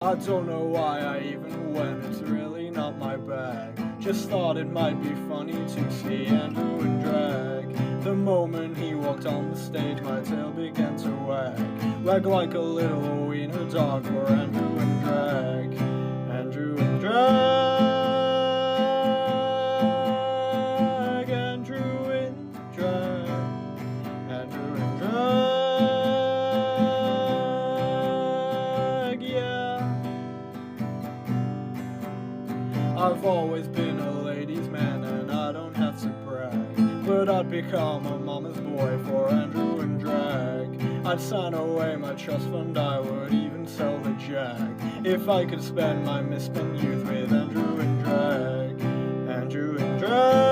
I don't know why I even went, it's really not my bag. Just thought it might be funny to see Andrew in drag. The moment he walked on the stage, my tail began to wag like a little wiener dog for Andrew in drag. Andrew in drag. Andrew in drag. Andrew in drag, yeah. I've always been a ladies' man and I don't have to brag, but I'd become a mama's boy for Andrew in drag. I'd sign away my trust fund, I would even sell the jag, if I could spend my misspent youth with Andrew in drag. Andrew in drag.